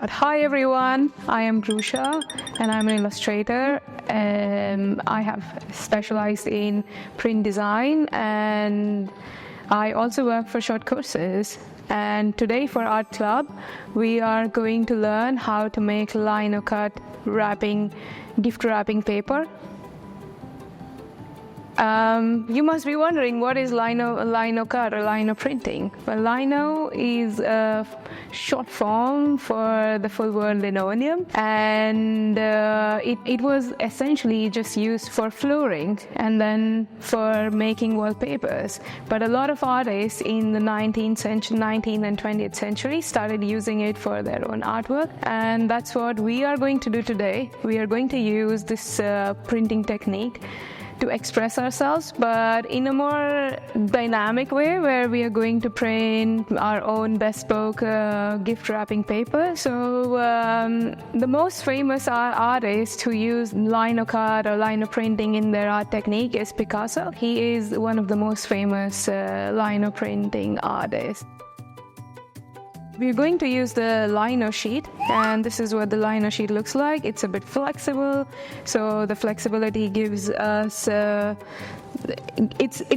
Hi everyone, I am Grusha and I'm an illustrator. I have specialized in print design and I also work for short courses. And today for Art Club, we are going to learn how to make lino cut gift wrapping paper. You must be wondering, what is lino cut or lino printing? Well, lino is a short form for the full word linoleum, and it was essentially just used for flooring and then for making wallpapers. But a lot of artists in the 19th and 20th century started using it for their own artwork, and that's what we are going to do today. We are going to use this printing technique to express ourselves, but in a more dynamic way, where we are going to print our own bespoke gift wrapping paper. So the most famous artist who used lino cut or lino printing in their art technique is Picasso. He is one of the most famous lino printing artists. We're going to use the lino sheet, and this is what the lino sheet looks like. It's a bit flexible, so the flexibility gives us it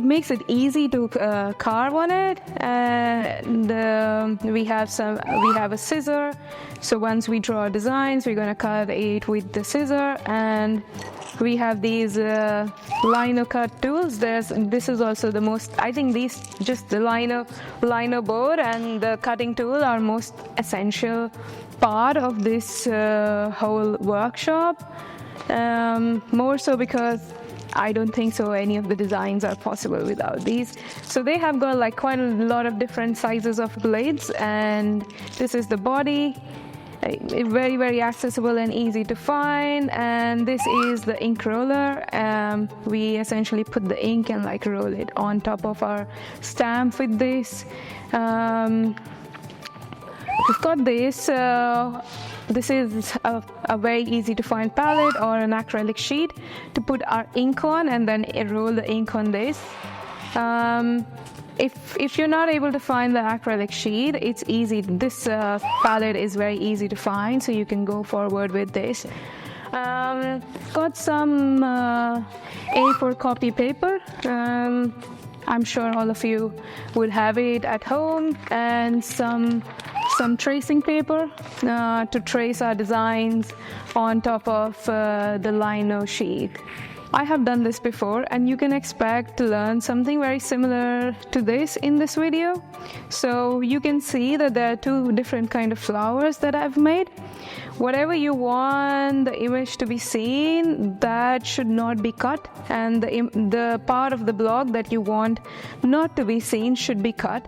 makes it easy to carve on it. And we have a scissor, so once we draw designs, we're going to cut it with the scissor. And we have these lino cut tools. This is also the most, I think just the lino board and the cutting tool are most essential part of this whole workshop. More so because I don't think so any of the designs are possible without these. So they have got like quite a lot of different sizes of blades, and this is the body. Very, very accessible and easy to find. And this is the ink roller. We essentially put the ink and like roll it on top of our stamp with this. We've got this. This is a very easy to find palette or an acrylic sheet to put our ink on, and then roll the ink on this. If you're not able to find the acrylic sheet, it's easy. This palette is very easy to find, so you can go forward with this. Got some A4 copy paper. I'm sure all of you would have it at home, and some tracing paper to trace our designs on top of the lino sheet. I have done this before, and you can expect to learn something very similar to this in this video. So you can see that there are two different kind of flowers that I've made. Whatever you want the image to be seen, that should not be cut, and the part of the block that you want not to be seen should be cut.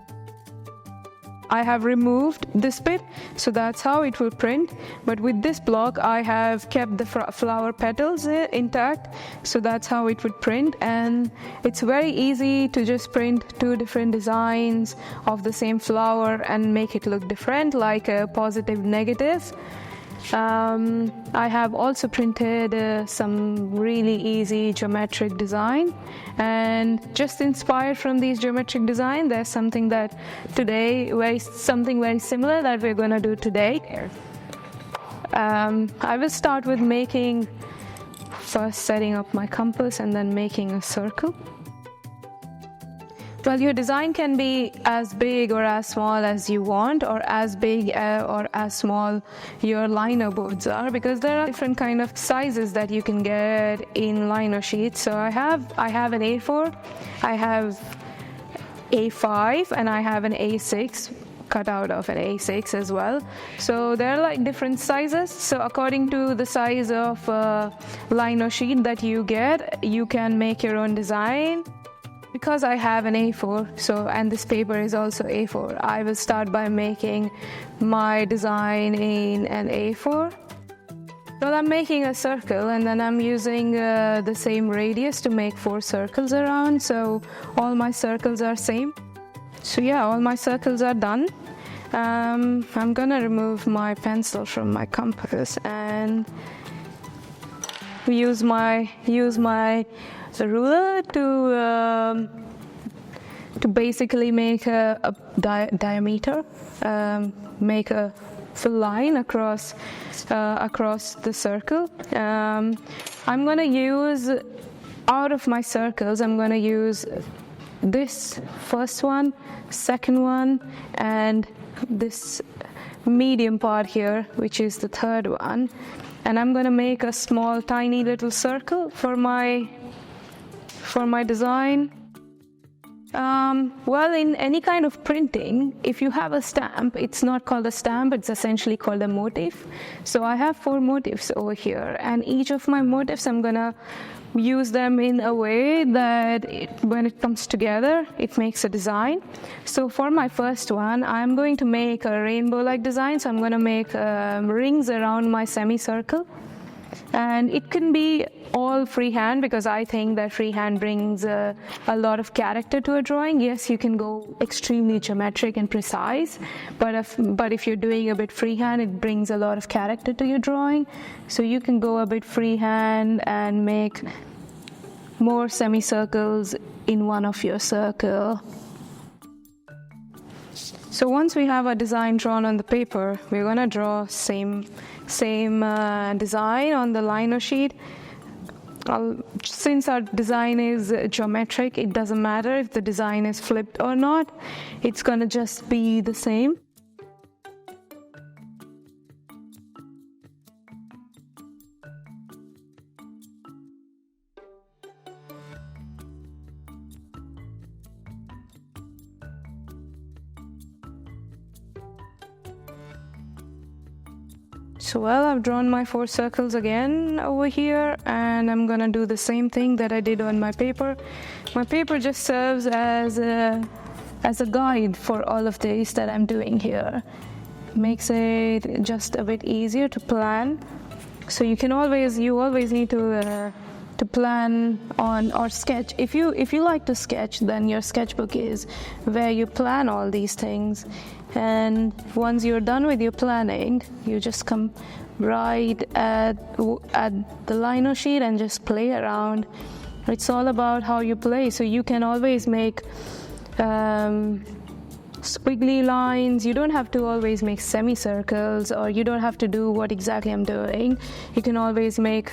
I have removed this bit, so that's how it will print. But with this block, I have kept the flower petals intact, so that's how it would print. And it's very easy to just print two different designs of the same flower and make it look different, like a positive, negative. I have also printed some really easy geometric design, and just inspired from these geometric design, there's something very similar that we're going to do today. I will start with first setting up my compass and then making a circle. Well, your design can be as big or as small as you want, or as big or as small your lino boards are, because there are different kind of sizes that you can get in lino sheets. So I have an A4, I have A5, and I have an A6 cut out of an A6 as well. So there are like different sizes. So according to the size of lino sheet that you get, you can make your own design. Because I have an A4, and this paper is also A4, I will start by making my design in an A4. Well, I'm making a circle, and then I'm using the same radius to make 4 circles around, so all my circles are same. So yeah, all my circles are done. I'm gonna remove my pencil from my compass and use my ruler to basically make a diameter, make a full line across the circle. I'm going to use, out of my circles, I'm going to use this first one, second one, and this medium part here, which is the third one. And I'm going to make a small, tiny little circle for my design. Well, in any kind of printing, if you have a stamp, it's not called a stamp, it's essentially called a motif. So I have 4 motifs over here, and each of my motifs, I'm gonna use them in a way that when it comes together, it makes a design. So for my first one, I'm going to make a rainbow-like design. So I'm going to make rings around my semicircle. And it can be all freehand, because I think that freehand brings a lot of character to a drawing. Yes, you can go extremely geometric and precise, but if you're doing a bit freehand, it brings a lot of character to your drawing. So you can go a bit freehand and make more semicircles in one of your circle. So once we have a design drawn on the paper, we're going to draw same design on the lino sheet. Since our design is geometric, it doesn't matter if the design is flipped or not. It's going to just be the same. So well, I've drawn my 4 circles again over here, and I'm gonna do the same thing that I did on my paper. My paper just serves as a guide for all of this that I'm doing here. Makes it just a bit easier to plan. So you always need to plan on or sketch. If you like to sketch, then your sketchbook is where you plan all these things. And once you're done with your planning, you just come right at the lino sheet and just play around. It's all about how you play. So you can always make squiggly lines. You don't have to always make semicircles, or you don't have to do what exactly I'm doing. You can always make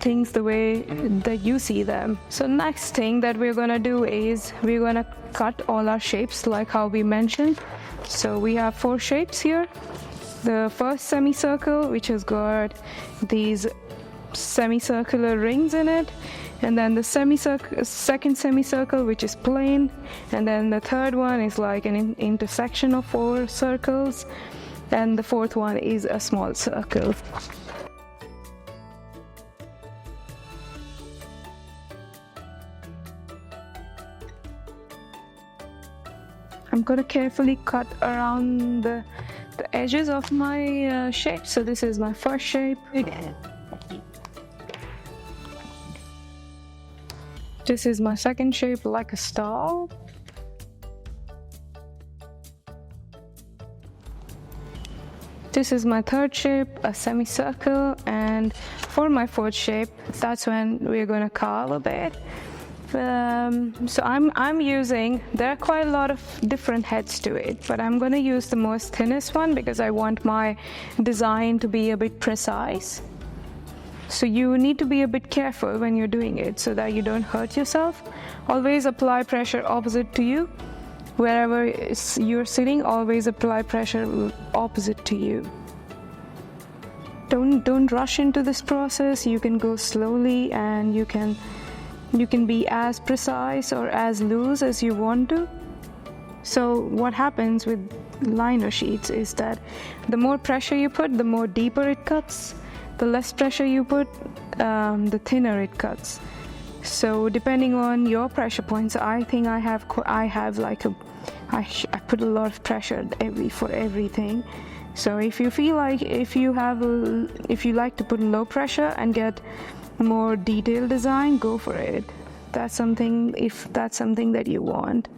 things the way that you see them. So next thing that we're gonna do is we're gonna cut all our shapes like how we mentioned. So we have 4 shapes here. The first semicircle, which has got these semicircular rings in it, and then the second semicircle, which is plain, and then the third one is like an intersection of 4 circles, and the fourth one is a small circle. I'm going to carefully cut around the edges of my shape. So this is my first shape. This is my second shape, like a star. This is my third shape, a semicircle. And for my fourth shape, that's when we're going to carve a bit. So I'm using, there are quite a lot of different heads to it, but I'm going to use the most thinnest one because I want my design to be a bit precise. So you need to be a bit careful when you're doing it so that you don't hurt yourself. Always apply pressure opposite to you. Wherever you're sitting, always apply pressure opposite to you. Don't rush into this process. You can go slowly, and you can be as precise or as loose as you want to. So what happens with lino sheets is that the more pressure you put, the more deeper it cuts. The less pressure you put, the thinner it cuts. So depending on your pressure points, I think I put a lot of pressure for everything. So if you feel like if you like to put low pressure and get more detailed design, go for it. If that's something that you want.